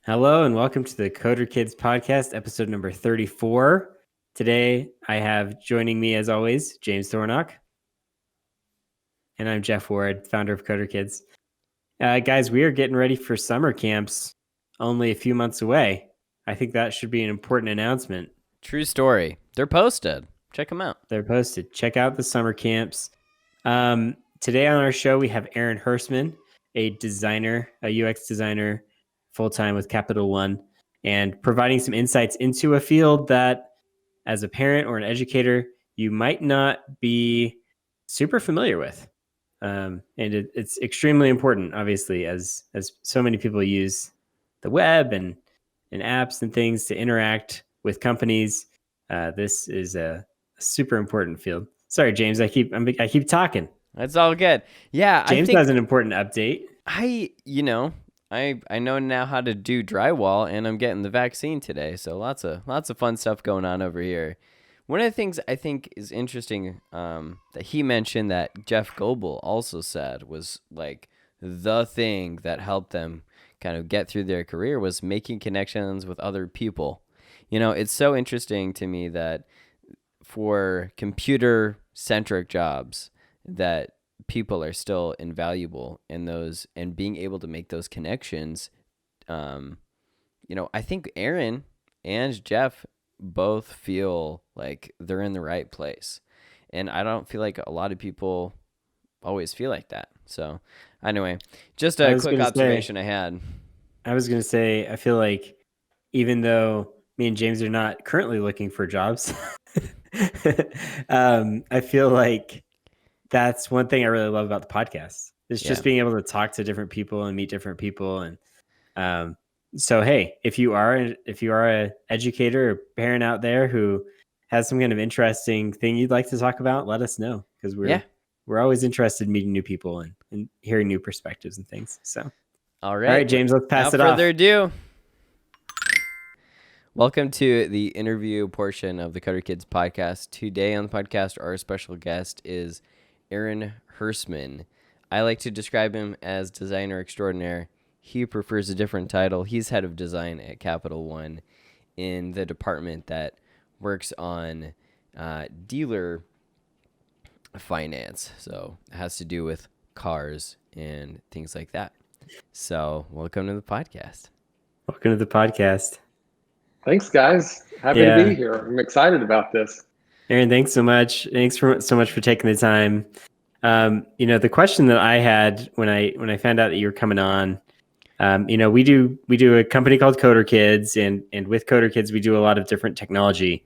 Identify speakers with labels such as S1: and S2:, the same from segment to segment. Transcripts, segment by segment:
S1: Hello and welcome to the Coder Kids podcast, episode number 34. Today I have joining me as always, James Thornock. And I'm Jeff Ward, founder of Coder Kids. Guys, we are getting ready for summer camps only a few months away. I think that should be an important announcement.
S2: True story. They're posted. Check them out.
S1: They're posted. Check out the summer camps. Today on our show, we have Aaron Hursman, a designer, a UX designer, full-time with Capital One, and providing some insights into a field that, as a parent or an educator, you might not be super familiar with. And it's extremely important, obviously, as so many people use the web and apps and things to interact with companies. This is a super important field. Sorry, James, I keep talking.
S2: That's all good. Yeah,
S1: James has an important update.
S2: I know now how to do drywall, and I'm getting the vaccine today. So lots of fun stuff going on over here. One of the things I think is interesting that he mentioned that Jeff Goebel also said was like the thing that helped them kind of get through their career was making connections with other people. You know, it's so interesting to me that for computer-centric jobs that people are still invaluable in those and being able to make those connections. I think Aaron and Jeff both feel like they're in the right place. And I don't feel like a lot of people always feel like that. So anyway, just a quick observation I had.
S1: I was going to say, I feel like even though me and James are not currently looking for jobs, I feel like that's one thing I really love about the podcast. It's just being able to talk to different people and meet different people. And so, hey, if you are an educator or parent out there who has some kind of interesting thing you'd like to talk about, let us know, because we're always interested in meeting new people and hearing new perspectives and things. So, all right, James, let's pass it off.
S2: Without further ado, welcome to the interview portion of the Coder Kids podcast. Today on the podcast, our special guest is Aaron Hursman. I like to describe him as designer extraordinaire. He prefers a different title. He's head of design at Capital One in the department that works on dealer finance. So it has to do with cars and things like that. So welcome to the podcast.
S1: Welcome to the podcast.
S3: Thanks, guys. Happy to be here. I'm excited about this.
S1: Aaron, thanks so much. Thanks so much for taking the time. The question that I had when I found out that you were coming on, we do a company called Coder Kids, and with Coder Kids we do a lot of different technology.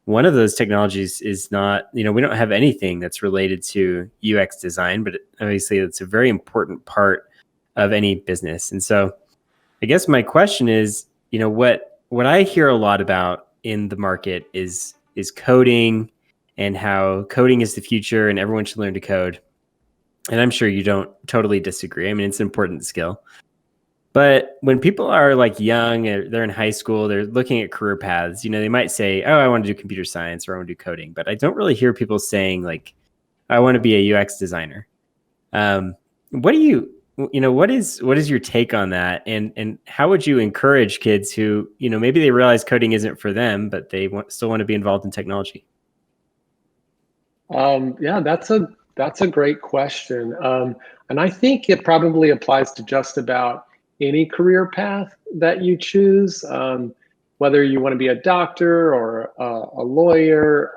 S1: One of those technologies is not, we don't have anything that's related to UX design, but obviously it's a very important part of any business. And so I guess my question is, what I hear a lot about in the market is coding and how coding is the future and everyone should learn to code. And I'm sure you don't totally disagree. I mean, it's an important skill. But when people are like young, or they're in high school, they're looking at career paths, they might say, oh, I want to do computer science or I want to do coding. But I don't really hear people saying like, I want to be a UX designer. What is your take on that? And how would you encourage kids who, maybe they realize coding isn't for them, but they still want to be involved in technology?
S3: That's a great question. And I think it probably applies to just about any career path that you choose, whether you want to be a doctor or a lawyer,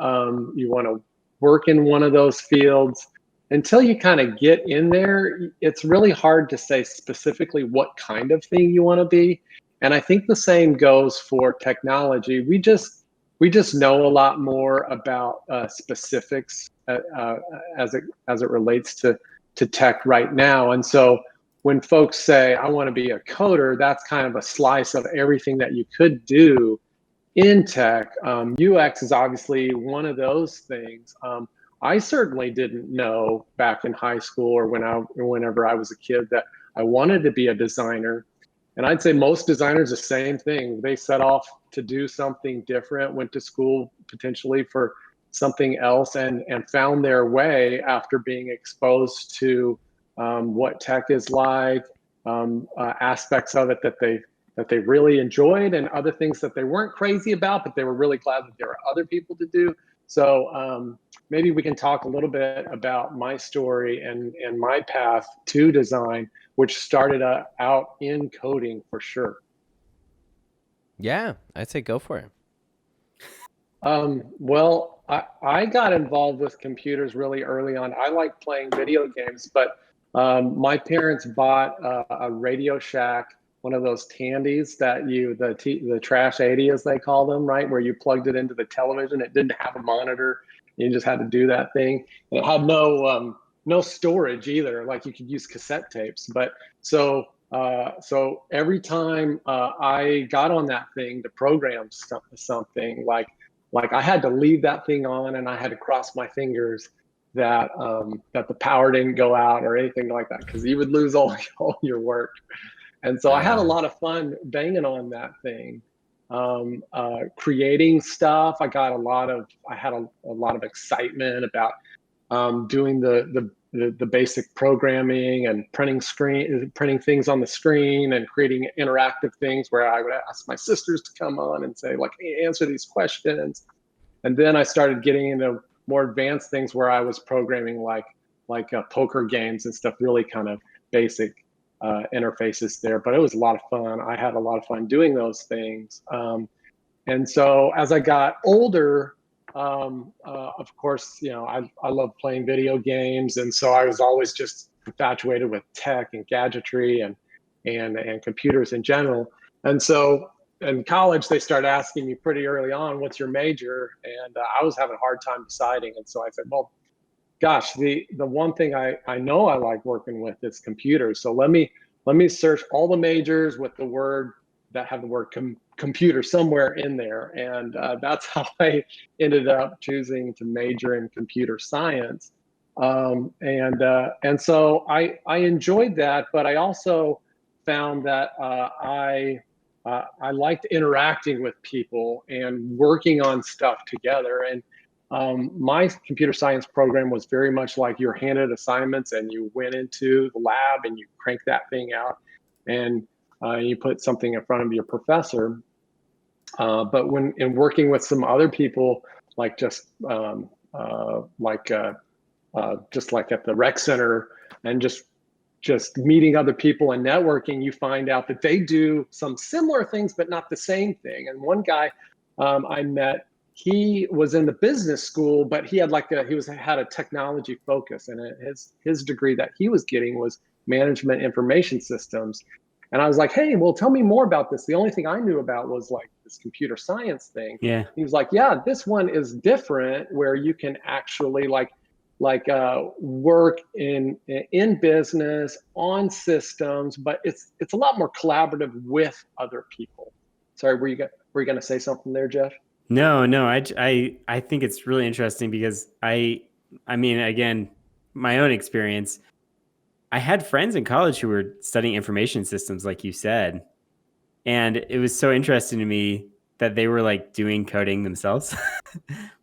S3: you want to work in one of those fields. Until you kind of get in there, it's really hard to say specifically what kind of thing you want to be. And I think the same goes for technology. We just know a lot more about specifics as it relates to tech right now. And so when folks say, I want to be a coder, that's kind of a slice of everything that you could do in tech. UX is obviously one of those things. I certainly didn't know back in high school or whenever I was a kid that I wanted to be a designer. And I'd say most designers, the same thing. They set off to do something different, went to school potentially for something else, and found their way after being exposed to what tech is like, aspects of it that that they really enjoyed, and other things that they weren't crazy about, but they were really glad that there were other people to do. So maybe we can talk a little bit about my story and my path to design, which started out in coding for sure.
S2: Yeah, I'd say go for it.
S3: Well, I got involved with computers really early on. I like playing video games, but my parents bought a Radio Shack, one of those Tandies that the Trash 80 as they call them, right? Where you plugged it into the television. It didn't have a monitor. You just had to do that thing. And it had no storage either. Like you could use cassette tapes. But so every time I got on that thing to program something, like I had to leave that thing on, and I had to cross my fingers that that the power didn't go out or anything like that, because you would lose all your work. And so I had a lot of fun banging on that thing, creating stuff. I had a lot of excitement about doing the basic programming and printing things on the screen and creating interactive things where I would ask my sisters to come on and say, like, hey, answer these questions. And then I started getting into more advanced things where I was programming like poker games and stuff, really kind of basic interfaces there. But it was a lot of fun. I had a lot of fun doing those things. And so as I got older, of course, I love playing video games, and so I was always just infatuated with tech and gadgetry and computers in general. And so in college, they started asking me pretty early on, "What's your major?" And I was having a hard time deciding. And so I said, "Well, gosh, the one thing I know I like working with is computers. So let me search all the majors with the word that have the word computer somewhere in there." And that's how I ended up choosing to major in computer science. And so I enjoyed that, but I also found that I liked interacting with people and working on stuff together. And my computer science program was very much like you're handed assignments and you went into the lab and you cranked that thing out, and you put something in front of your professor. But when in working with some other people, like just like at the rec center, and just meeting other people and networking, you find out that they do some similar things, but not the same thing. And one guy I met, he was in the business school, but he had had a technology focus, and his degree that he was getting was management information systems. And I was like, "Hey, well, tell me more about this. The only thing I knew about was like this computer science thing."
S1: Yeah.
S3: He was like, "Yeah, this one is different, where you can actually work in business on systems, but it's a lot more collaborative with other people." Sorry, were you going to say something there, Jeff?
S1: No. I think it's really interesting because I mean, again, my own experience, I had friends in college who were studying information systems, like you said. And it was so interesting to me that they were like doing coding themselves,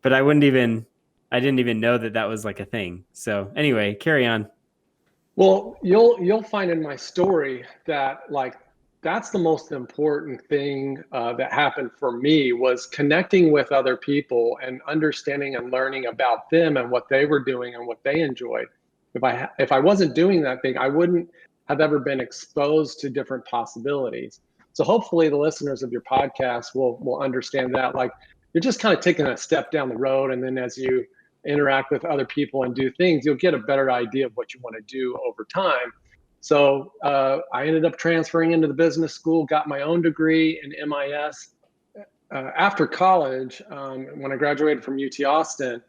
S1: but I didn't even know that was like a thing. So anyway, carry on.
S3: Well, you'll find in my story that that's the most important thing that happened for me, was connecting with other people and understanding and learning about them and what they were doing and what they enjoyed. If I wasn't doing that thing, I wouldn't have ever been exposed to different possibilities. So hopefully the listeners of your podcast will understand that, like, you're just kind of taking a step down the road, and then as you interact with other people and do things, you'll get a better idea of what you want to do over time. So I ended up transferring into the business school, got my own degree in MIS. After college, when I graduated from UT Austin,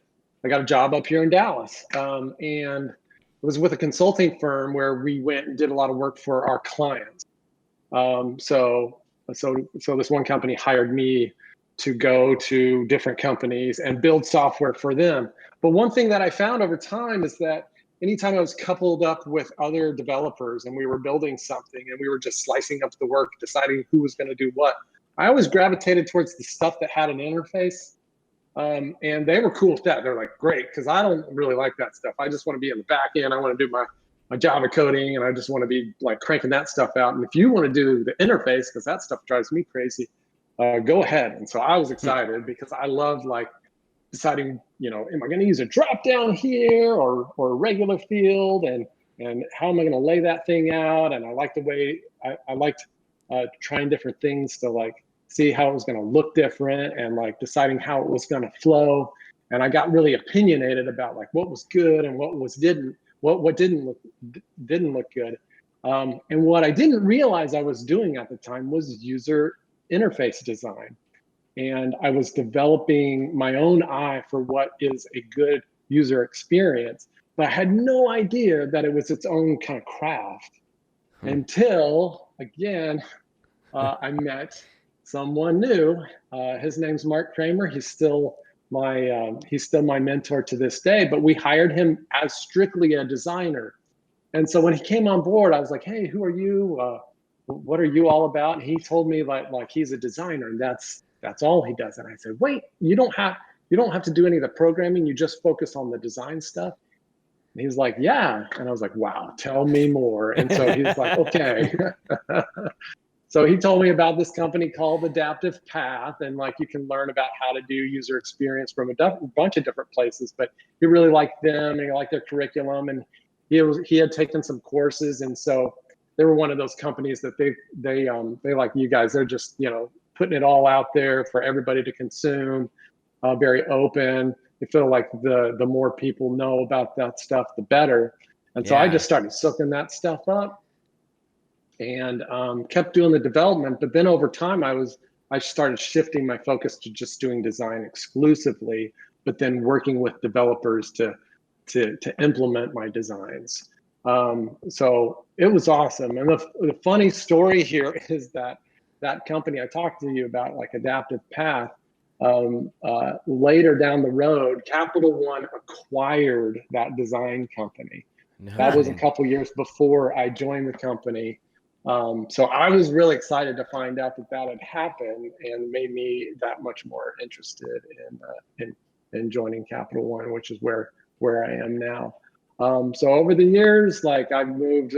S3: I got a job up here in Dallas. And it was with a consulting firm where we went and did a lot of work for our clients. So this one company hired me to go to different companies and build software for them. But one thing that I found over time is that anytime I was coupled up with other developers and we were building something and we were just slicing up the work, deciding who was going to do what, I always gravitated towards the stuff that had an interface. And they were cool with that. They're like, "Great," because I don't really like that stuff. I just want to be in the back end. I want to do my Java coding and I just want to be like cranking that stuff out. And if you want to do the interface, because that stuff drives me crazy, go ahead. And so I was excited because I loved like deciding, am I going to use a drop down here or a regular field, and how am I going to lay that thing out? And I liked the way I liked trying different things to like see how it was going to look different and like deciding how it was going to flow. And I got really opinionated about like what was good and what didn't look good. And what I didn't realize I was doing at the time was user interface design. And I was developing my own eye for what is a good user experience, but I had no idea that it was its own kind of craft until, again, I met someone new. His name's Mark Kramer. He's still my mentor to this day, but we hired him as strictly a designer. And so when he came on board, I was like, hey, who are you? What are you all about? And he told me like he's a designer, and that's all he does. And I said, wait, you don't have to do any of the programming. You just focus on the design stuff. And he's like, yeah. And I was like, wow, tell me more. And so he's like, okay. So he told me about this company called Adaptive Path, and like you can learn about how to do user experience from a bunch of different places. But he really liked them, and he liked their curriculum, and he had taken some courses, and so they were one of those companies that they like you guys. They're just putting it all out there for everybody to consume, very open. They feel like the more people know about that stuff, the better. And so I just started soaking that stuff up and kept doing the development. But then over time, I started shifting my focus to just doing design exclusively, but then working with developers to implement my designs. So it was awesome. And the funny story here is that company I talked to you about, like Adaptive Path, later down the road, Capital One acquired that design company. Nice. That was a couple years before I joined the company. So I was really excited to find out that had happened, and made me that much more interested in joining Capital One, which is where I am now. So over the years, like I've moved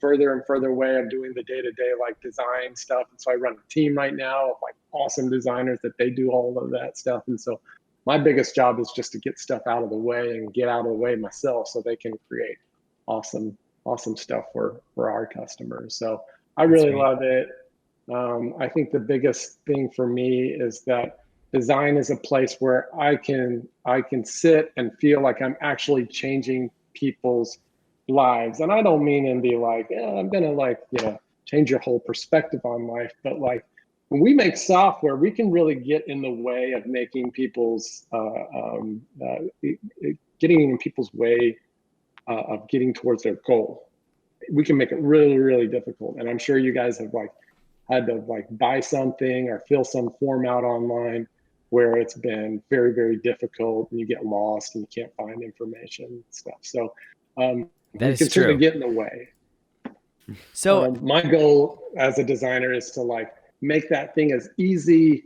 S3: further and further away. I'm doing the day-to-day like design stuff. And so I run a team right now of like awesome designers that they do all of that stuff. And so my biggest job is just to get stuff out of the way and get out of the way myself so they can create awesome stuff for our customers. So I really love it. I think the biggest thing for me is that design is a place where I can sit and feel like I'm actually changing people's lives. And I don't mean in the like, I'm gonna like, change your whole perspective on life, but like when we make software, we can really get in the way of making people's getting in people's way of getting towards their goal. We can make it really, really difficult. And I'm sure you guys have like had to like buy something or fill some form out online where it's been very, very difficult and you get lost and you can't find information and stuff. So that can certainly get in the way. So my goal as a designer is to like make that thing as easy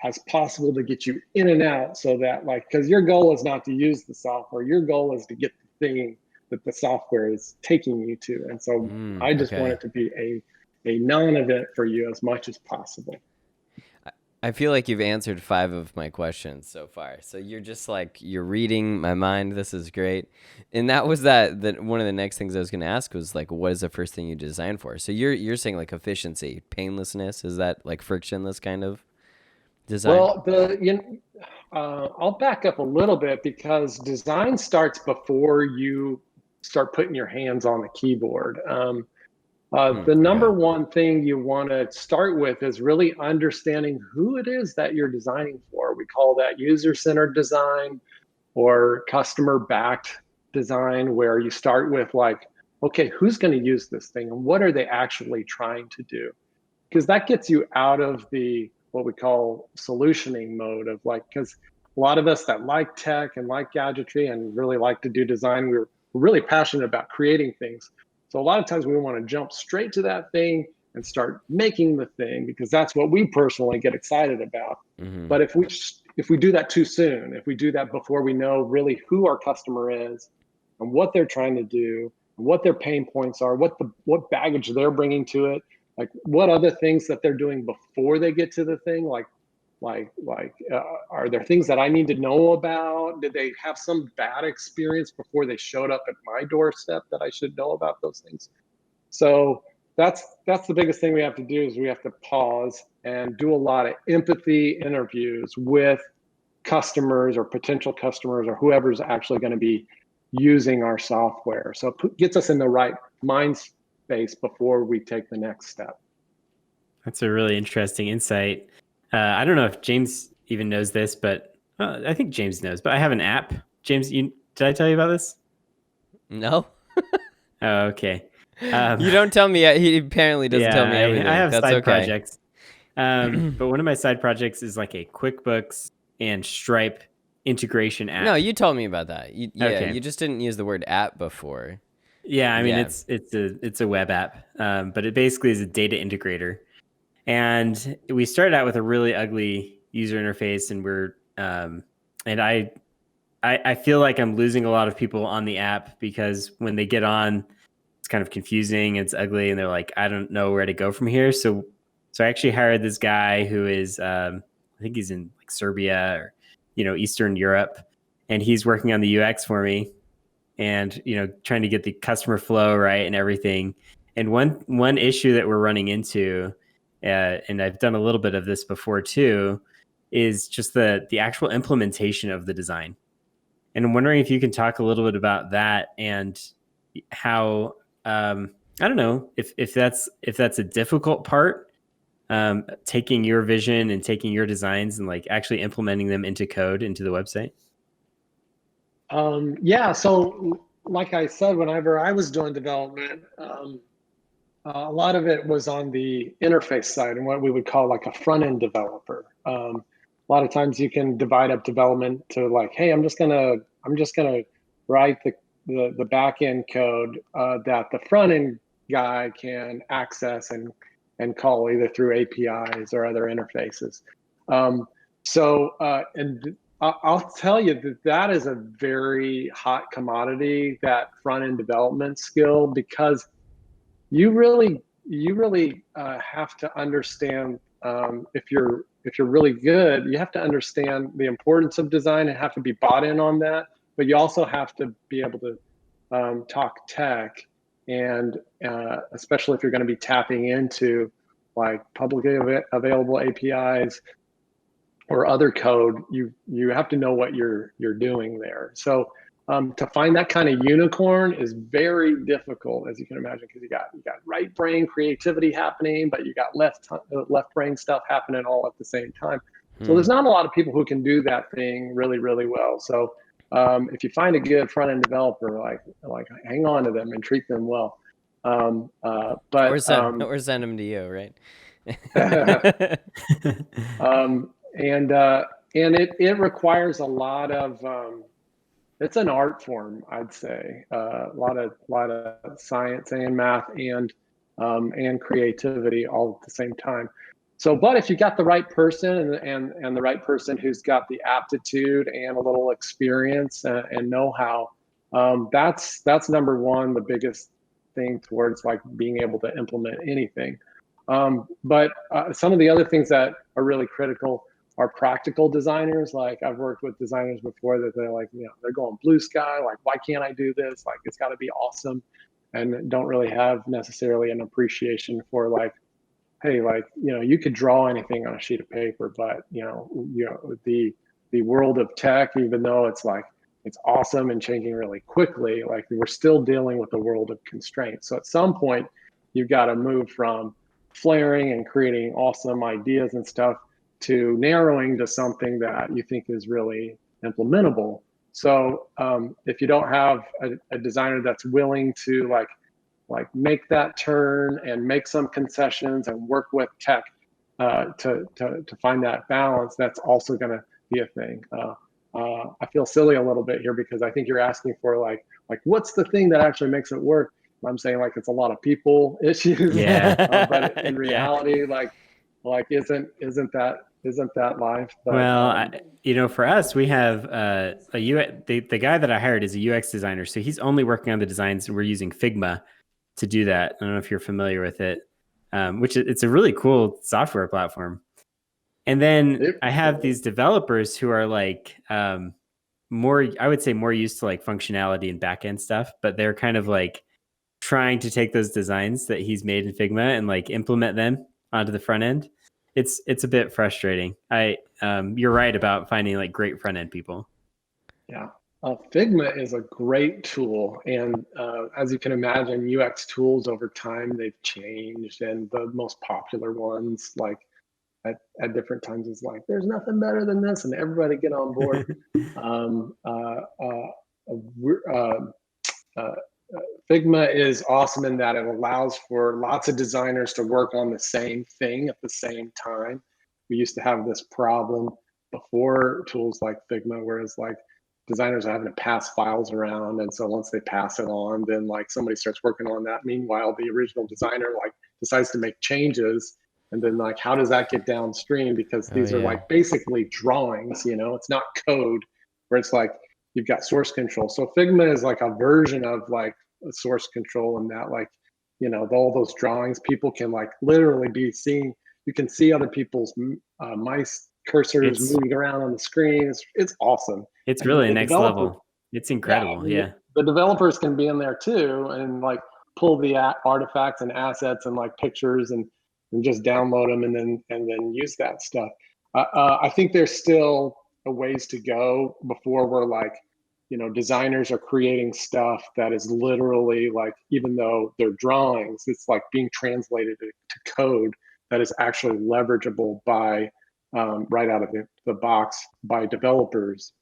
S3: as possible to get you in and out, so that like, because your goal is not to use the software, your goal is to get the thing that the software is taking you to. And so I just want it to be a non-event for you as much as possible.
S2: I feel like you've answered 5 of my questions so far. So you're just like, you're reading my mind. This is great. And that was that one of the next things I was going to ask was like, what is the first thing you design for? So you're saying like efficiency, painlessness. Is that like frictionless kind of design?
S3: Well, I'll back up a little bit, because design starts before you start putting your hands on the keyboard. The number one thing you want to start with is really understanding who it is that you're designing for. We call that user-centered design or customer-backed design, where you start with like, okay, who's going to use this thing and what are they actually trying to do? Because that gets you out of what we call solutioning mode of like, because a lot of us that like tech and like gadgetry and really like to do design, we're really passionate about creating things. So a lot of times we want to jump straight to that thing and start making the thing, because that's what we personally get excited about. Mm-hmm. But if we do that too soon, if we do that before we know really who our customer is and what they're trying to do what their pain points are, what baggage they're bringing to it, like what other things that they're doing before they get to the thing, are there things that I need to know about? Did they have some bad experience before they showed up at my doorstep that I should know about those things? So that's the biggest thing we have to do, is we have to pause and do a lot of empathy interviews with customers or potential customers or whoever's actually going to be using our software. So it gets us in the right mind space before we take the next step.
S1: That's a really interesting insight. I don't know if James even knows this, but I think James knows. But I have an app. James, did I tell you about this?
S2: No.
S1: Oh, okay.
S2: You don't tell me. He apparently doesn't tell me everything.
S1: I have
S2: That's
S1: side
S2: okay.
S1: projects. But one of my side projects is like a QuickBooks and Stripe integration app.
S2: No, you told me about that.
S1: Okay.
S2: You just didn't use the word app before.
S1: Yeah, I mean it's a web app, but it basically is a data integrator. And we started out with a really ugly user interface, and I feel like I'm losing a lot of people on the app because when they get on, it's kind of confusing, it's ugly, and they're like, I don't know where to go from here. So I actually hired this guy who is, I think he's in like Serbia or, Eastern Europe, and he's working on the UX for me, and trying to get the customer flow right and everything. And one issue that we're running into, and I've done a little bit of this before too, is just the actual implementation of the design. And I'm wondering if you can talk a little bit about that and how, I don't know if that's a difficult part, taking your vision and taking your designs and like actually implementing them into code into the website.
S3: Yeah, so like I said, whenever I was doing development, a lot of it was on the interface side and what we would call like a front end developer. A lot of times you can divide up development to like, hey, I'm just gonna write the back end code that the front end guy can access and call either through APIs or other interfaces. And I'll tell you that is a very hot commodity, that front end development skill, because you really have to understand, if you're really good, you have to understand the importance of design and have to be bought in on that. But you also have to be able to talk tech, and especially if you're going to be tapping into like publicly available APIs or other code, you have to know what you're doing there. So to find that kind of unicorn is very difficult, as you can imagine, because you got right brain creativity happening, but you got left brain stuff happening all at the same time. So there's not a lot of people who can do that thing really, really well. So if you find a good front end developer, like hang on to them and treat them well.
S2: Or send them to you, right?
S3: And it requires a lot of it's an art form, I'd say. A lot of science and math and creativity all at the same time. So, but if you got the right person and the right person who's got the aptitude and a little experience and know-how, that's number one, the biggest thing towards like being able to implement anything. But some of the other things that are really critical are practical designers. Like I've worked with designers before that they're like, they're going blue sky, like, why can't I do this? Like, it's got to be awesome, and don't really have necessarily an appreciation for like, hey, like, you could draw anything on a sheet of paper, but the world of tech, even though it's like, it's awesome and changing really quickly, like we're still dealing with the world of constraints. So at some point you've got to move from flaring and creating awesome ideas and stuff to narrowing to something that you think is really implementable. So if you don't have a designer that's willing to like make that turn and make some concessions and work with tech to find that balance, that's also going to be a thing. I feel silly a little bit here because I think you're asking for like what's the thing that actually makes it work. I'm saying like it's a lot of people issues.
S1: Yeah.
S3: But in reality, like isn't that Isn't that life? But
S1: Well, for us, we have a UX. The guy that I hired is a UX designer, so he's only working on the designs, and we're using Figma to do that. I don't know if you're familiar with it, it's a really cool software platform. And then
S3: it,
S1: I have these developers who are like more, I would say, more used to like functionality and backend stuff, but they're kind of like trying to take those designs that he's made in Figma and like implement them onto the front end. It's a bit frustrating. You're right about finding like great front end people.
S3: yeah. Figma is a great tool, and as you can imagine, UX tools over time they've changed, and the most popular ones, like at different times, is like there's nothing better than this, and everybody get on board. um, uh, uh, uh, Figma is awesome in that it allows for lots of designers to work on the same thing at the same time. We used to have this problem before tools like Figma, whereas like designers are having to pass files around, and so once they pass it on, then like somebody starts working on that. Meanwhile, the original designer like decides to make changes, and then like how does that get downstream? Because these are like basically drawings, it's not code, where it's like you've got source control. So Figma is like a version of like a source control, in that like, all those drawings, people can like literally be seeing, you can see other people's mice cursors moving around on the screen. It's awesome.
S1: It's really next level. It's incredible. Yeah.
S3: The developers can be in there too and like pull the artifacts and assets and like pictures and just download them and then use that stuff. I think there's still a ways to go before we're like, designers are creating stuff that is literally like, even though they're drawings, it's like being translated to code that is actually leverageable by right out of the box by developers.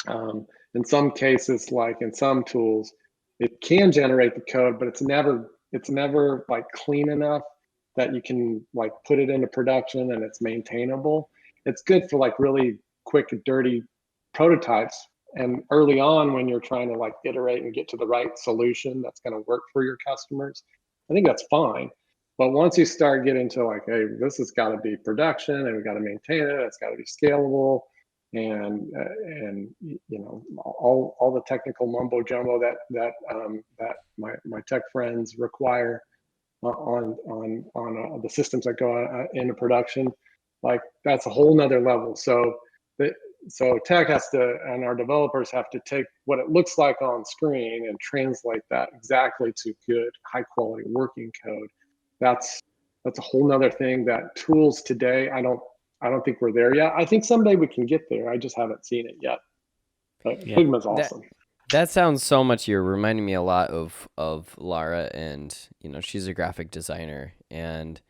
S3: In some cases, like in some tools, it can generate the code, but it's never like clean enough that you can like put it into production and it's maintainable. It's good for like really quick, dirty prototypes. And early on, when you're trying to like iterate and get to the right solution that's going to work for your customers, I think that's fine. But once you start getting to like, hey, this has got to be production and we got to maintain it, it's got to be scalable, and all the technical mumbo jumbo that my tech friends require on the systems that go into production, like that's a whole nother level. So tech has to, and our developers have to take what it looks like on screen and translate that exactly to good, high quality working code. That's a whole nother thing that tools today, I don't think we're there yet. I think someday we can get there. I just haven't seen it yet. But Figma's awesome.
S2: That sounds so much. You're reminding me a lot of Lara, and she's a graphic designer, and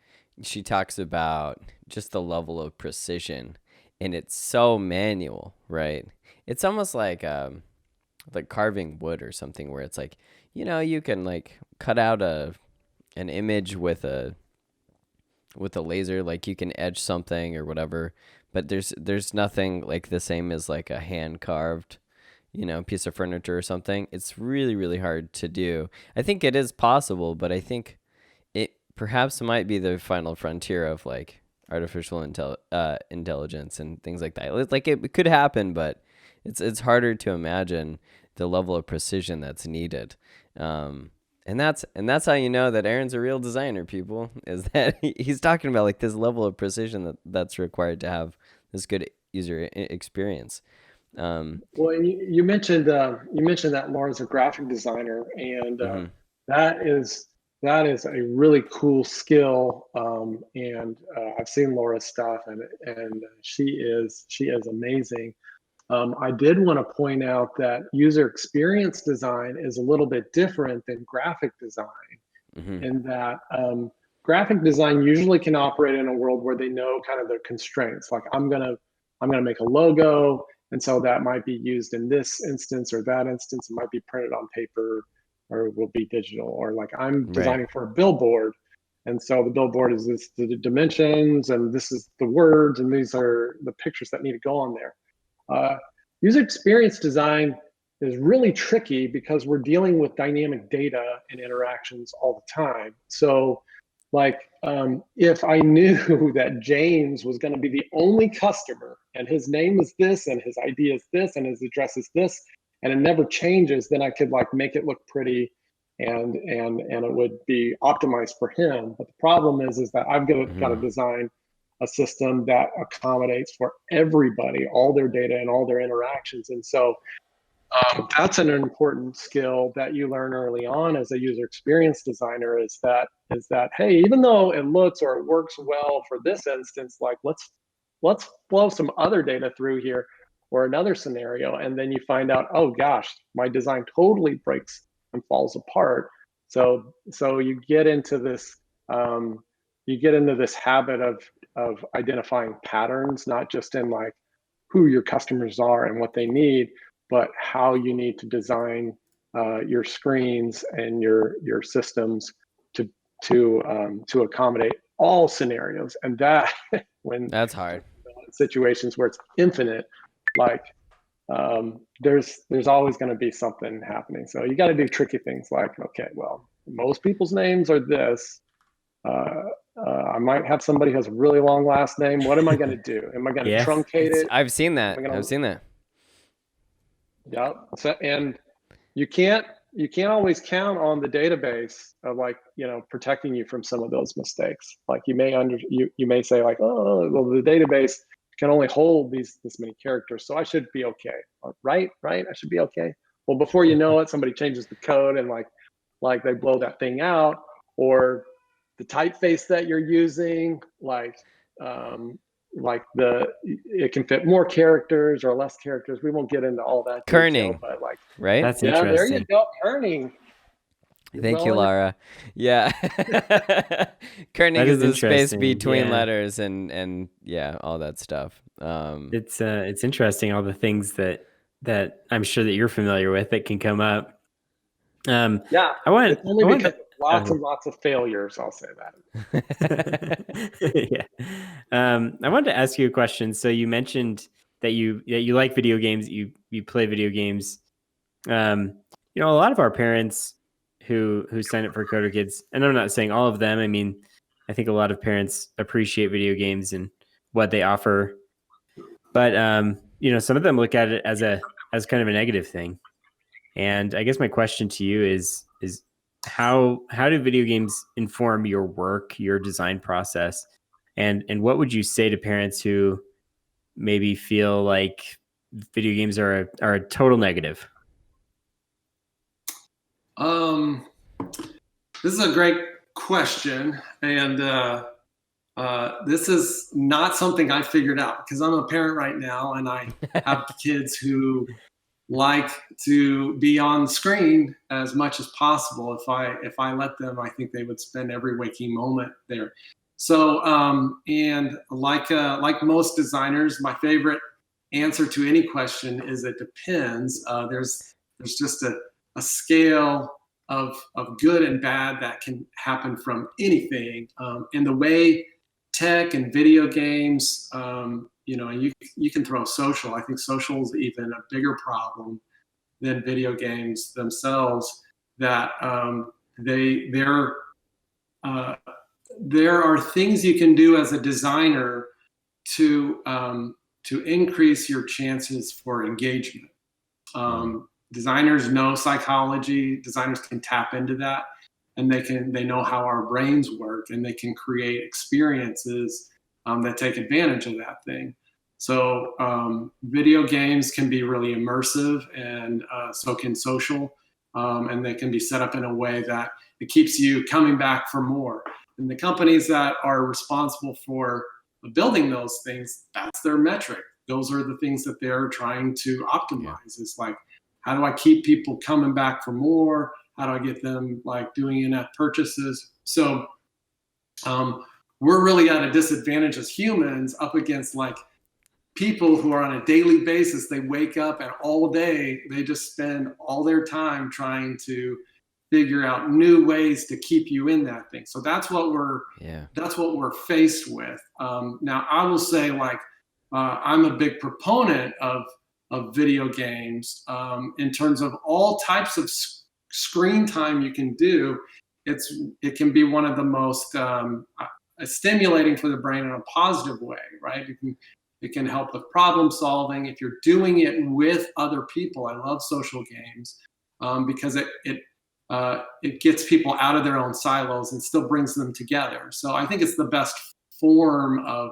S2: she talks about just the level of precision, and it's so manual, right? It's almost like carving wood or something, where it's like, you can like cut out an image with a laser, like you can edge something or whatever, but there's nothing like the same as like a hand carved piece of furniture or something. It's really, really hard to do. I think it is possible, but I think it perhaps might be the final frontier of like artificial intelligence and things like that. Like it could happen, but it's harder to imagine the level of precision that's needed. And that's how you know that Aaron's a real designer, people, is that he's talking about like this level of precision that's required to have this good user experience.
S3: Well, you mentioned that Laura's a graphic designer, and that is a really cool skill. And I've seen Laura's stuff, and she is amazing. I did want to point out that user experience design is a little bit different than graphic design, in that graphic design usually can operate in a world where they know kind of the constraints. Like I'm gonna make a logo, and so that might be used in this instance or that instance. It might be printed on paper, or will be digital. Or like I'm designing for a billboard, and so the billboard is the dimensions, and this is the words, and these are the pictures that need to go on there. User experience design is really tricky because we're dealing with dynamic data and interactions all the time. So if I knew that James was going to be the only customer and his name is this and his ID is this and his address is this and it never changes, then I could like make it look pretty and it would be optimized for him. But the problem is that I've got to design a system that accommodates for everybody, all their data and all their interactions. And so that's an important skill that you learn early on as a user experience designer is that, hey, even though it looks or it works well for this instance, like let's flow some other data through here or another scenario. And then you find out, oh gosh, my design totally breaks and falls apart. So you get into this habit of identifying patterns, not just in like who your customers are and what they need, but how you need to design your screens and your systems to accommodate all scenarios. And that when
S2: that's hard.
S3: Situations where it's infinite, like there's always going to be something happening. So you got to do tricky things like, okay, well, most people's names are this. I might have somebody who has a really long last name. What am I going to do? Am I going to truncate it?
S2: I've seen that. I've seen that.
S3: Yeah. So, and you can't always count on the database of like, protecting you from some of those mistakes. Like you may say like, oh, well, the database can only hold this many characters, so I should be okay. Right? I should be okay. Well, before you know it, somebody changes the code and like they blow that thing out, or the typeface that you're using, it can fit more characters or less characters. We won't get into all that
S2: kerning
S3: detail, but like,
S2: right?
S1: That's
S3: interesting. There you go, kerning.
S2: Thank you, Laura. Yeah. Kerning is the space between letters and yeah, all that stuff.
S1: It's interesting, all the things that I'm sure that you're familiar with that can come up.
S3: It's only because lots and lots of failures, I'll say
S1: that. Yeah. I wanted to ask you a question. So you mentioned that you like video games, you play video games. A lot of our parents who sign up for Coder Kids, and I'm not saying all of them, I mean, I think a lot of parents appreciate video games and what they offer, but some of them look at it as kind of a negative thing. And I guess my question to you is how do video games inform your work, your design process, and what would you say to parents who maybe feel like video games are a total negative?
S4: This is a great question, and this is not something I figured out because I'm a parent right now, and I have kids who like to be on screen as much as possible. If I let them, I think they would spend every waking moment there. So, and like most designers, my favorite answer to any question is it depends. There's just a scale of good and bad that can happen from anything. And the way tech and video games, you can throw social. I think social is even a bigger problem than video games themselves. That there are things you can do as a designer to increase your chances for engagement. Designers know psychology. Designers can tap into that, and they know how our brains work, and they can create experiences that take advantage of that thing. So video games can be really immersive, and so can social, and they can be set up in a way that it keeps you coming back for more. And the companies that are responsible for building those things, that's their metric. Those are the things that they're trying to optimize. It's like, how do I keep people coming back for more? How do I get them like doing in-app purchases? So we're really at a disadvantage as humans up against like people who are on a daily basis. They wake up and all day they just spend all their time trying to figure out new ways to keep you in that thing. So that's what we're faced with. Now I will say like I'm a big proponent of video games in terms of all types of screen time you can do. it can be one of the most stimulating for the brain in a positive way, right? It can help with problem solving if you're doing it with other people. I love social games because it gets people out of their own silos and still brings them together. So I think it's the best form of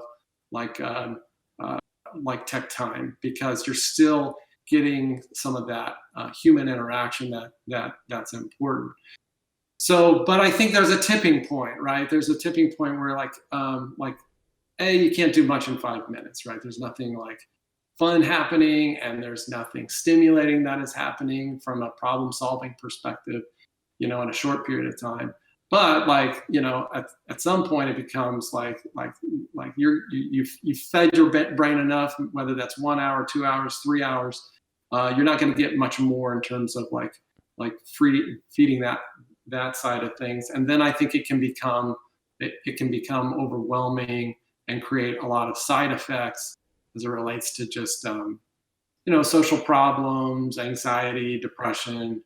S4: like tech time, because you're still getting some of that human interaction that's important. So, but I think there's a tipping point, right? There's a tipping point where you can't do much in 5 minutes, right? There's nothing like fun happening, and there's nothing stimulating that is happening from a problem solving perspective, in a short period of time. But at some point it becomes like you've fed your brain enough, whether that's 1 hour, 2 hours, 3 hours, you're not going to get much more in terms of feeding that side of things. And then I think it can become overwhelming and create a lot of side effects as it relates to just social problems, anxiety, depression.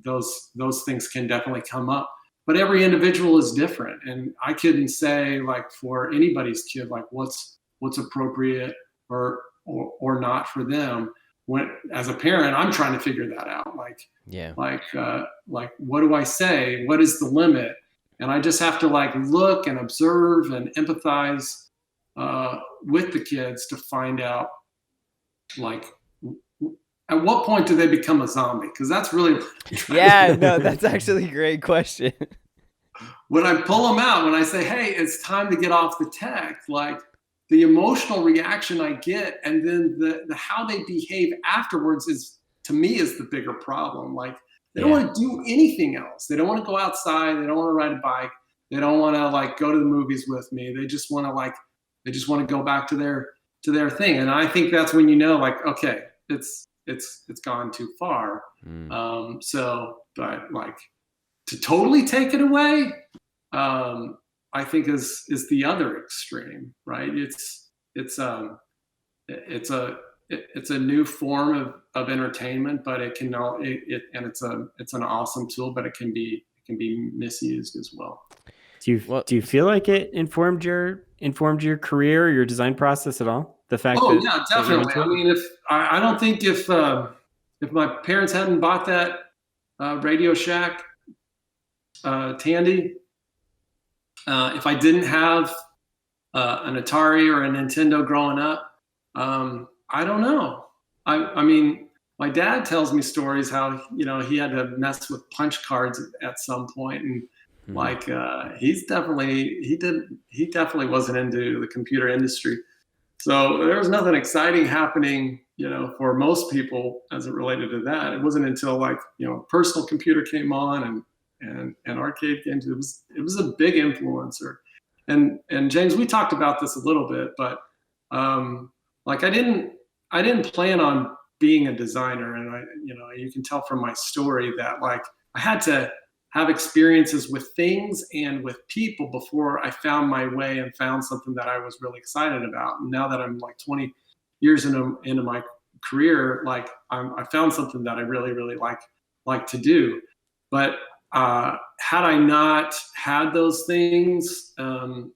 S4: Those things can definitely come up, but every individual is different, and I couldn't say for anybody's kid what's appropriate or not for them. When, as a parent, I'm trying to figure that out. What do I say? What is the limit? And I just have to look and observe and empathize with the kids to find out at what point do they become a zombie? Because that's really
S2: that's actually a great question.
S4: When I pull them out, when I say, hey, it's time to get off the tech, the emotional reaction I get, and then the how they behave afterwards to me is the bigger problem. They don't want to do anything else. They don't want to go outside. They don't want to ride a bike. They don't want to go to the movies with me. They just want to go back to their thing. And I think that's when okay, it's gone too far. But to totally take it away, I think is the other extreme, right? It's a new form of entertainment, but it's an awesome tool, but it can be misused as well.
S1: Do you feel like it informed your career or your design process at all? The fact
S4: yeah, definitely. I mean, I don't think if my parents hadn't bought that Radio Shack Tandy, if I didn't have an Atari or a Nintendo growing up, I don't know. I mean, my dad tells me stories how he had to mess with punch cards at some point, and he definitely wasn't into the computer industry. So there was nothing exciting happening, for most people as it related to that. It wasn't until personal computer came on and arcade games. It was a big influencer. And James, we talked about this a little bit, but I didn't plan on being a designer, and you can tell from my story that I had to have experiences with things and with people before I found my way and found something that I was really excited about. And now that I'm 20 years into my career, I found something that I really, really like to do. But had I not had those things and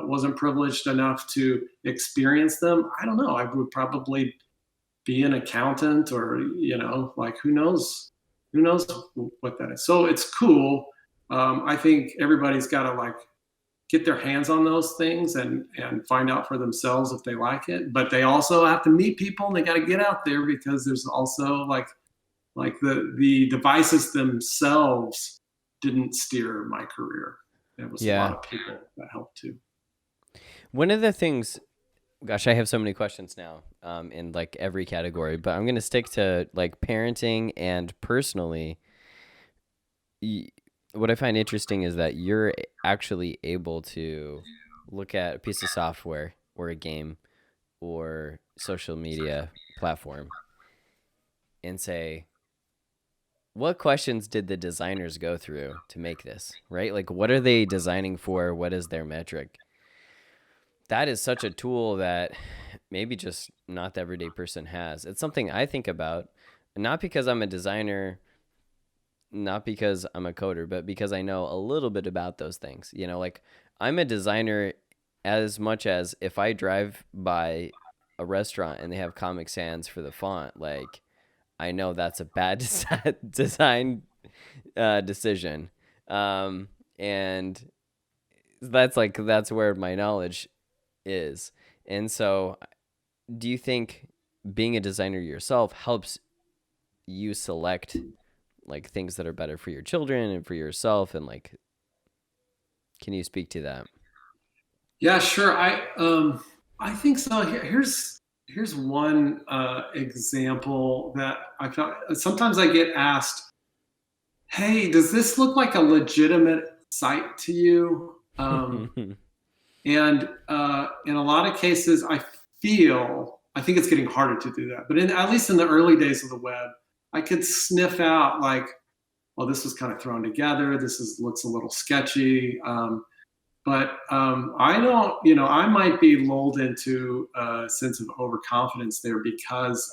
S4: wasn't privileged enough to experience them, I don't know. I would probably be an accountant or, who knows what that is. So it's cool. I think everybody's got to get their hands on those things and find out for themselves if they like it. But they also have to meet people, and they got to get out there, because there's also the devices themselves didn't steer my career. There was a lot of people that helped too.
S2: One of the things, gosh, I have so many questions now in every category, but I'm going to stick to parenting and personally. What I find interesting is that you're actually able to look at a piece of software or a game or social media platform and say, what questions did the designers go through to make this, right? What are they designing for? What is their metric? That is such a tool that maybe just not the everyday person has. It's something I think about, not because I'm a designer not because I'm a coder, but because I know a little bit about those things. You know, like I'm a designer as much as if I drive by a restaurant and they have Comic Sans for the font, like I know that's a bad design decision. And that's where my knowledge is. And so, do you think being a designer yourself helps you select like things that are better for your children and for yourself? And like, can you speak to that?
S4: Yeah, sure. I think so. Here's one example that I found. Sometimes I get asked, "Hey, does this look like a legitimate site to you?" And in a lot of cases, I think it's getting harder to do that. But at least in the early days of the web, I could sniff out like, well, this was kind of thrown together. Looks a little sketchy. But I don't, I might be lulled into a sense of overconfidence there because,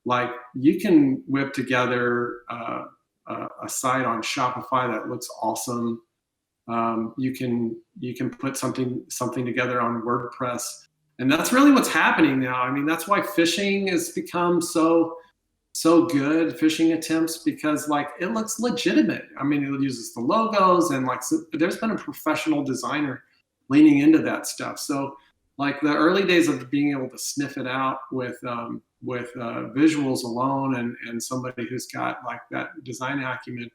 S4: like, you can whip together a site on Shopify that looks awesome. You can put something together on WordPress, and that's really what's happening now. I mean, that's why phishing has become so good, phishing attempts, because like it looks legitimate. I mean, it uses the logos, and like there's been a professional designer leaning into that stuff. So like the early days of being able to sniff it out with visuals alone, and somebody who's got like that design acumen,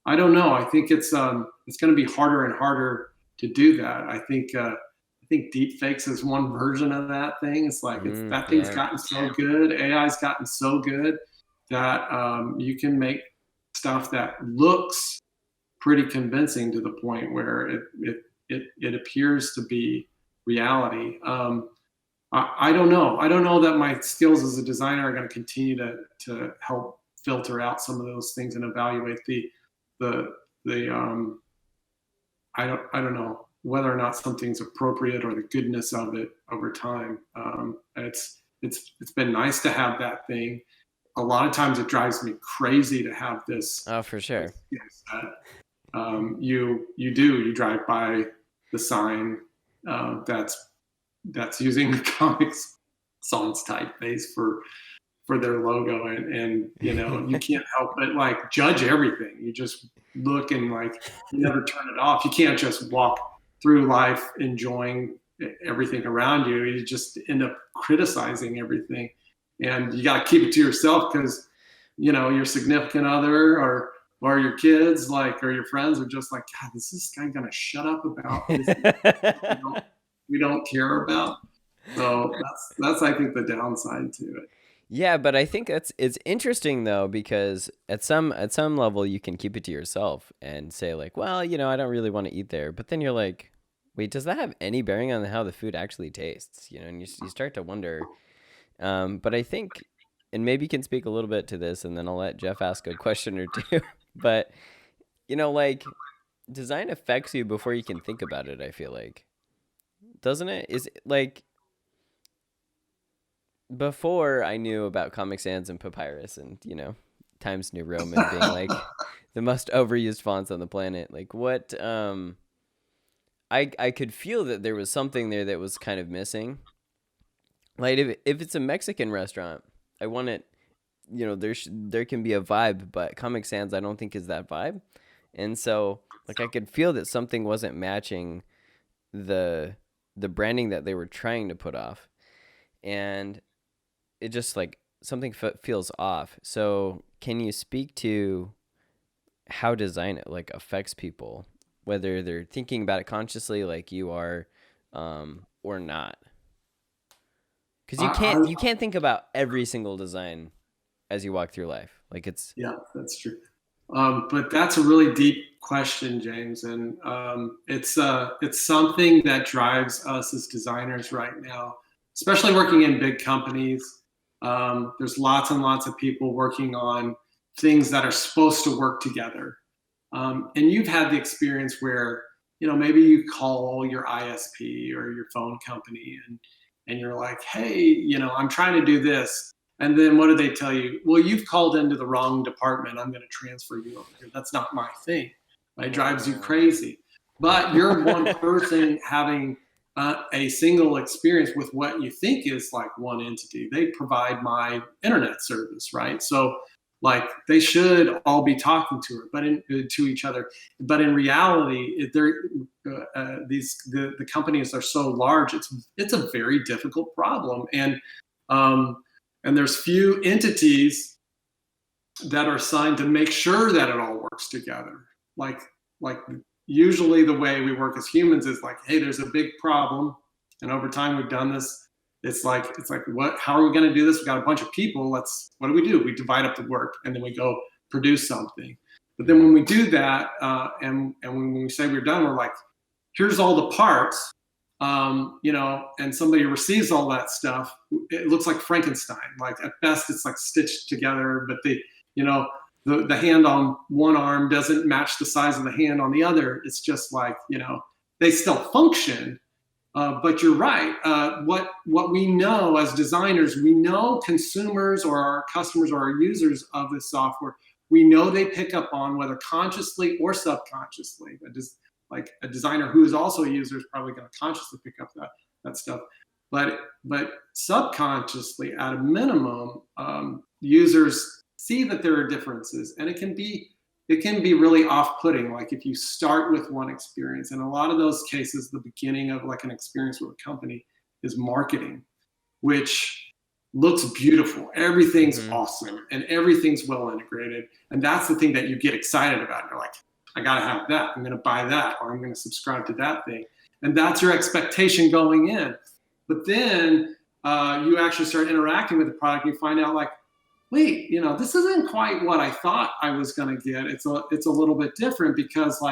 S4: I don't know. I think it's going to be harder and harder to do that. I think deep fakes is one version of that thing. It's like that thing's gotten so good. AI's gotten so good that you can make stuff that looks pretty convincing to the point where it appears to be reality. I don't know. I don't know that my skills as a designer are going to continue to help filter out some of those things and evaluate I don't know whether or not something's appropriate or the goodness of it over time. It's been nice to have that thing. A lot of times it drives me crazy to have this.
S2: Oh, for sure.
S4: You drive by the sign that's using the Comic Sans typeface for their logo, and you can't help but like judge everything. You just look and like you never turn it off. You can't just walk through life enjoying everything around you. You just end up criticizing everything, and you got to keep it to yourself because your significant other or your kids or your friends are just like, God, is this guy gonna shut up about this we don't care about? So that's I think the downside to it.
S2: Yeah, but I think it's interesting though, because at some level you can keep it to yourself and say like, well, I don't really want to eat there. But then you're like, wait, does that have any bearing on how the food actually tastes? And you start to wonder. But I think, and maybe you can speak a little bit to this, and then I'll let Jeff ask a question or two. But like design affects you before you can think about it. I feel like, doesn't it? Is it like, before I knew about Comic Sans and Papyrus and, Times New Roman being like the most overused fonts on the planet, like what, I could feel that there was something there that was kind of missing. Like if it's a Mexican restaurant, I want it, there can be a vibe, but Comic Sans I don't think is that vibe. And so like I could feel that something wasn't matching the branding that they were trying to put off. And it just like something feels off. So can you speak to how design like affects people, whether they're thinking about it consciously like you are, or not? Because you can't think about every single design as you walk through life. Like
S4: yeah, that's true. But that's a really deep question, James, and it's something that drives us as designers right now, especially working in big companies. There's lots and lots of people working on things that are supposed to work together. And you've had the experience where, maybe you call your ISP or your phone company and you're like, hey, I'm trying to do this. And then what do they tell you? Well, you've called into the wrong department. I'm going to transfer you over here. That's not my thing. It drives you crazy. But you're one person having a single experience with what you think is like one entity. They provide my internet service, right? So like they should all be talking to her, but to each other. But in reality, the companies are so large. It's a very difficult problem, and there's few entities that are assigned to make sure that it all works together. Like usually the way we work as humans is like, hey, there's a big problem, and over time we've done this. It's like how are we going to do this? We've got a bunch of people. What do? We divide up the work, and then we go produce something. But then when we do that, and when we say we're done, we're like, here's all the parts, and somebody receives all that stuff. It looks like Frankenstein. Like at best, it's like stitched together, but the hand on one arm doesn't match the size of the hand on the other. It's just like, they still function. But you're right. What we know as designers, we know consumers or our customers or our users of this software, we know they pick up on, whether consciously or subconsciously. Like a designer who is also a user is probably going to consciously pick up that stuff. But subconsciously, at a minimum, users see that there are differences, and it can be really off-putting. Like if you start with one experience, and a lot of those cases, the beginning of like an experience with a company is marketing, which looks beautiful. Everything's awesome and everything's well integrated. And that's the thing that you get excited about. You're like, I gotta have that. I'm gonna buy that, or I'm gonna subscribe to that thing. And that's your expectation going in. But then you actually start interacting with the product, and you find out like, wait, this isn't quite what I thought I was going to get. It's a little bit different because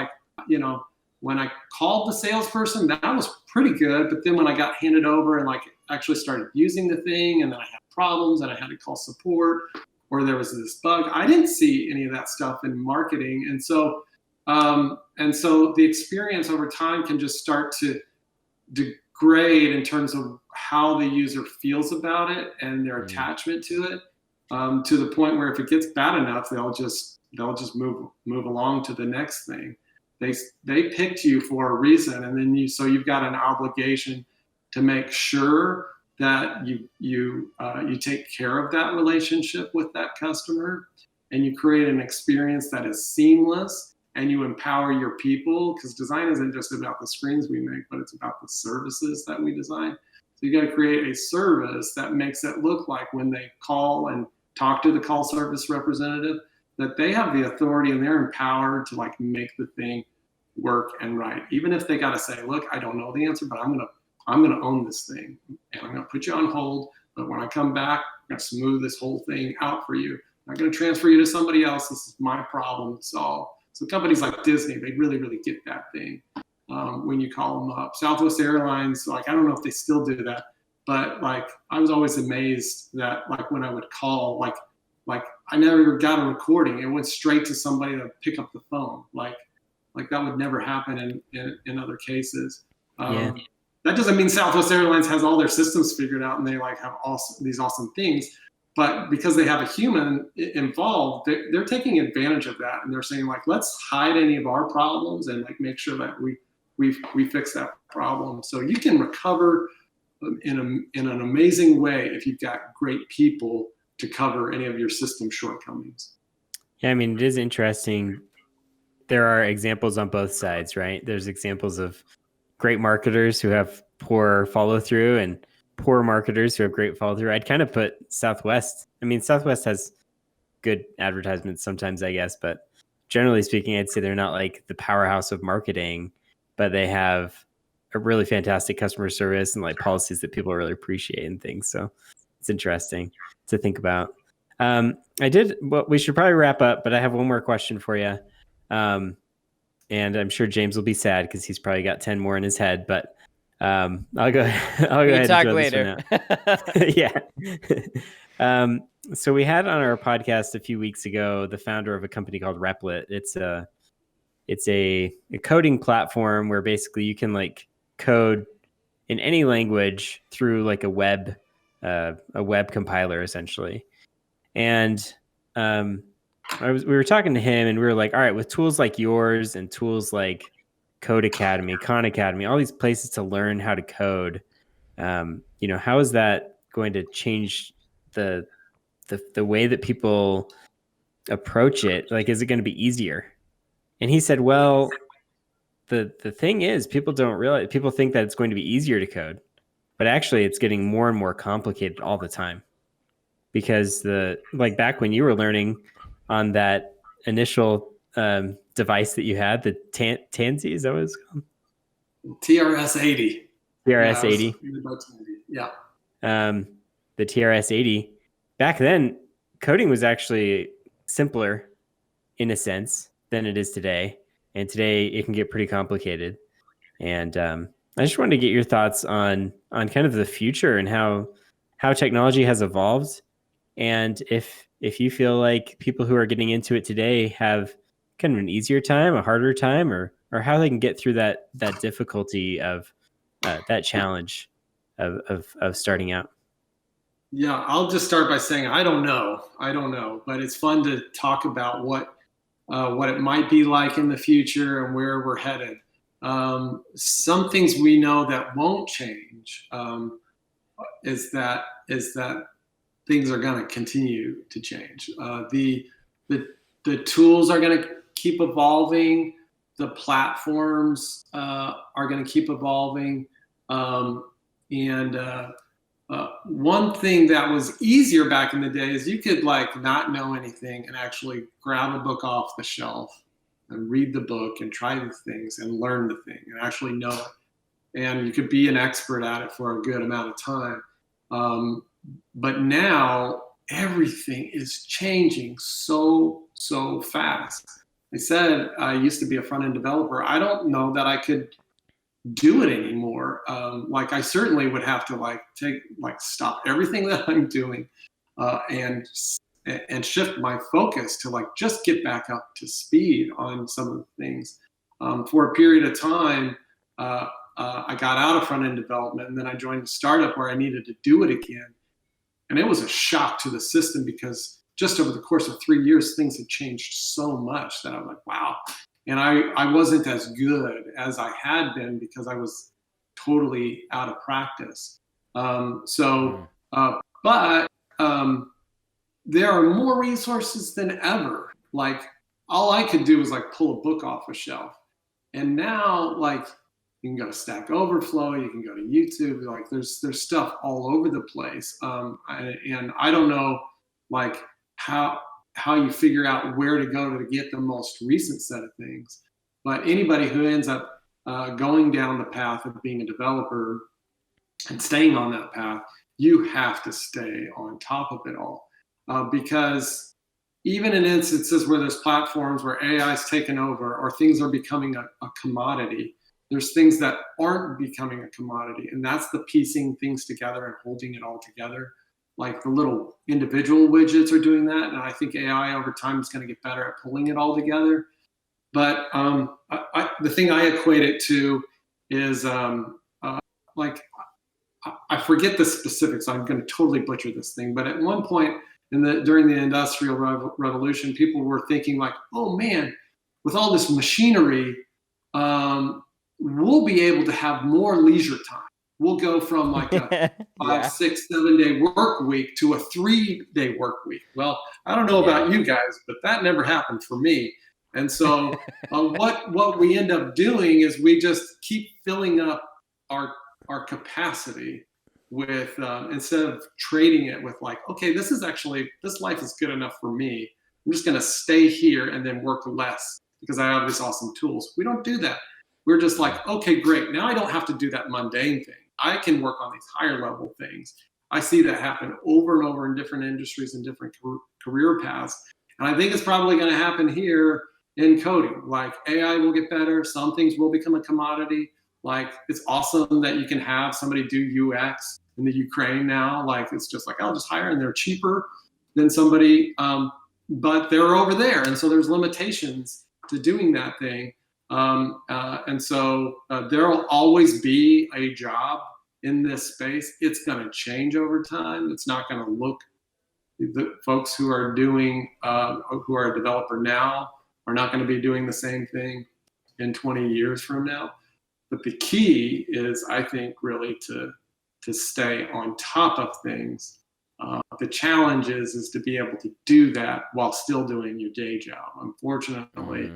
S4: when I called the salesperson, that was pretty good. But then when I got handed over and like actually started using the thing, and then I had problems and I had to call support, or there was this bug, I didn't see any of that stuff in marketing. And so the experience over time can just start to degrade in terms of how the user feels about it and their attachment to it. To the point where if it gets bad enough, they'll just move along to the next thing. They picked you for a reason, and then you've got an obligation to make sure that you take care of that relationship with that customer, and you create an experience that is seamless, and you empower your people, because design isn't just about the screens we make, but it's about the services that we design. So you got to create a service that makes it look like when they call and talk to the call service representative, that they have the authority and they're empowered to like make the thing work and right. Even if they got to say, look, I don't know the answer, but I'm gonna own this thing, and I'm gonna put you on hold. But when I come back, I'm gonna smooth this whole thing out for you. I'm not gonna transfer you to somebody else. This is my problem to solve. So companies like Disney, they really, really get that thing when you call them up. Southwest Airlines, like I don't know if they still do that. But like, I was always amazed that like when I would call, like I never got a recording. It went straight to somebody to pick up the phone. Like that would never happen in other cases. That doesn't mean Southwest Airlines has all their systems figured out and they like have these awesome things. But because they have a human involved, they're taking advantage of that, and they're saying like, let's hide any of our problems and like make sure that we fix that problem. So you can recover in an amazing way if you've got great people to cover any of your system shortcomings.
S1: Yeah, I mean, it is interesting. There are examples on both sides, right? There's examples of great marketers who have poor follow through and poor marketers who have great follow through. I'd kind of put Southwest. I mean, Southwest has good advertisements sometimes, I guess, but generally speaking, I'd say they're not like the powerhouse of marketing, but they have a really fantastic customer service and like policies that people really appreciate and things. So it's interesting to think about. We should probably wrap up, but I have one more question for you. And I'm sure James will be sad because he's probably got 10 more in his head, but I'll go ahead
S2: talk
S1: and throw
S2: later.
S1: This one out. Yeah. So we had on our podcast a few weeks ago the founder of a company called Replit. It's a coding platform where basically you can like code in any language through like a web a web compiler essentially. And we were talking to him, and we were like, all right, with tools like yours and tools like Code Academy, Khan Academy, all these places to learn how to code, how is that going to change the way that people approach it? Like, is it going to be easier? And he said, well, the thing is, people don't realize, people think that it's going to be easier to code, but actually it's getting more and more complicated all the time. Because back when you were learning on that initial device that you had, the Tansy, is that what it's called?
S4: TRS-80.
S1: TRS-80.
S4: Yeah.
S1: The TRS-80. Back then, coding was actually simpler in a sense than it is today. And today it can get pretty complicated. And I just wanted to get your thoughts on kind of the future and how technology has evolved. And if you feel like people who are getting into it today have kind of an easier time, a harder time, or how they can get through that difficulty of that challenge of starting out.
S4: Yeah, I'll just start by saying I don't know, but it's fun to talk about what it might be like in the future and where we're headed. Some things we know that won't change is that things are going to continue to change. The tools are going to keep evolving. The platforms are going to keep evolving. One thing that was easier back in the day is you could not know anything and actually grab a book off the shelf and read the book and try the things and learn the thing and actually know it. And you could be an expert at it for a good amount of time. But now everything is changing so fast. I said I used to be a front-end developer. I don't know that I could do it anymore. I certainly would have to stop everything that I'm doing and shift my focus to just get back up to speed on some of the things. For a period of time, I got out of front-end development, and then I joined a startup where I needed to do it again. And it was a shock to the system because just over the course of 3 years, things had changed so much that I was like, wow. And I wasn't as good as I had been because I was totally out of practice. But there are more resources than ever. All I could do was pull a book off a shelf. And now you can go to Stack Overflow, you can go to YouTube, there's stuff all over the place. And I don't know how you figure out where to go to get the most recent set of things. But anybody who ends up going down the path of being a developer and staying on that path, you have to stay on top of it all. Because even in instances where there's platforms where AI is taken over or things are becoming a commodity, there's things that aren't becoming a commodity. And that's the piecing things together and holding it all together. The little individual widgets are doing that. And I think AI over time is going to get better at pulling it all together. But the thing I equate it to is I forget the specifics. I'm going to totally butcher this thing. But at one point during the Industrial Revolution, people were thinking oh man, with all this machinery, we'll be able to have more leisure time. We'll go from a 5, 6, 7 day work week to a 3-day work week. Well, I don't know about you guys, but that never happened for me. And so what we end up doing is we just keep filling up our capacity with instead of trading it with okay, this life is good enough for me. I'm just going to stay here and then work less because I have these awesome tools. We don't do that. We're just okay, great. Now I don't have to do that mundane thing. I can work on these higher level things. I see that happen over and over in different industries and different career paths. And I think it's probably going to happen here in coding. AI will get better. Some things will become a commodity. It's awesome that you can have somebody do UX in the Ukraine now. It's just I'll just hire, and they're cheaper than somebody, but they're over there. And so there's limitations to doing that thing. And so there'll always be a job in this space, it's going to change over time. It's not going to look, the folks who are doing, who are a developer now are not going to be doing the same thing in 20 years from now. But the key is, I think, really to stay on top of things. The challenge is to be able to do that while still doing your day job. Unfortunately,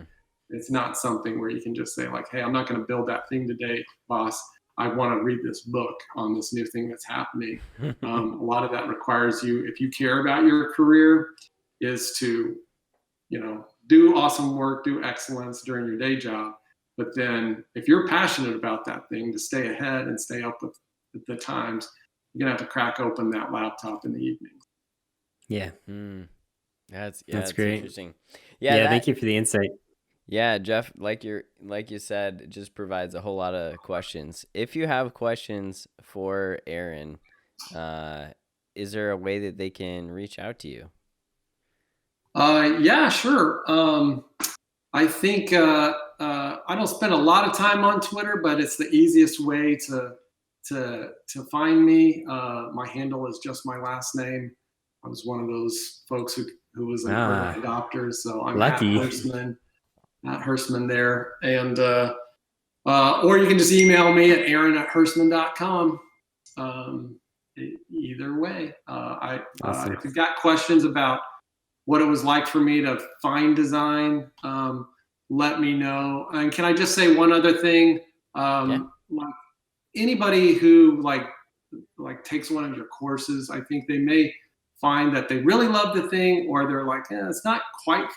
S4: it's not something where you can just say like, hey, I'm not going to build that thing today, boss. I want to read this book on this new thing that's happening. A lot of that requires you, if you care about your career, is to, do awesome work, do excellence during your day job. But then if you're passionate about that thing, to stay ahead and stay up with the times, you're going to have to crack open that laptop in the evening.
S1: Yeah.
S2: That's
S1: great.
S2: Interesting.
S1: Yeah. Thank you for the insight.
S2: Yeah, Jeff, like you said, it just provides a whole lot of questions. If you have questions for Aaron, is there a way that they can reach out to you?
S4: Yeah, sure. I think I don't spend a lot of time on Twitter, but it's the easiest way to find me. My handle is just my last name. I was one of those folks who was an early adopter, so I'm
S1: lucky.
S4: At Hursman there, and or you can just email me at aaron@hursman.com. Either way,
S1: Awesome.
S4: if you've got questions about what it was like for me to find design, let me know. And can I just say one other thing? Like anybody who like takes one of your courses, I think they may find that they really love the thing, or they're like, it's not quite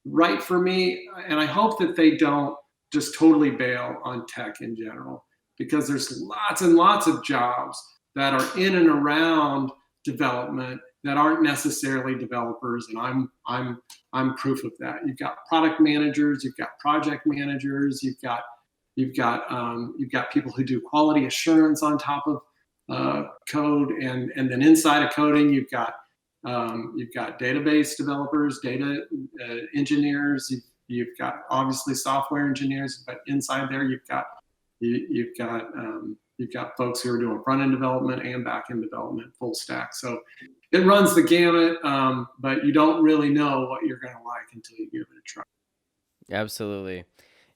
S4: right for me. And I hope that they don't just totally bail on tech in general, because there's lots and lots of jobs that are in and around development that aren't necessarily developers, and I'm proof of that. You've got product managers, you've got project managers, you've got people who do quality assurance on top of code, and then inside of coding, you've got database developers, data engineers, you've got obviously software engineers, but inside there you've got folks who are doing front-end development and back-end development, full stack. So it runs the gamut, but you don't really know what you're going to like until you give it a try.
S2: Absolutely.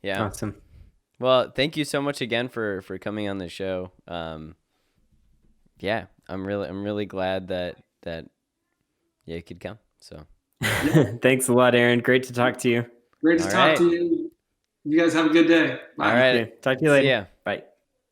S2: Yeah.
S1: Awesome.
S2: Well, thank you so much again for coming on the show. Yeah, I'm really glad that you could come. So
S1: thanks a lot, Aaron. Great to talk to you.
S4: Great to talk to you. You guys have a good day. Bye.
S2: All right.
S1: Okay. Talk to you later.
S2: See ya.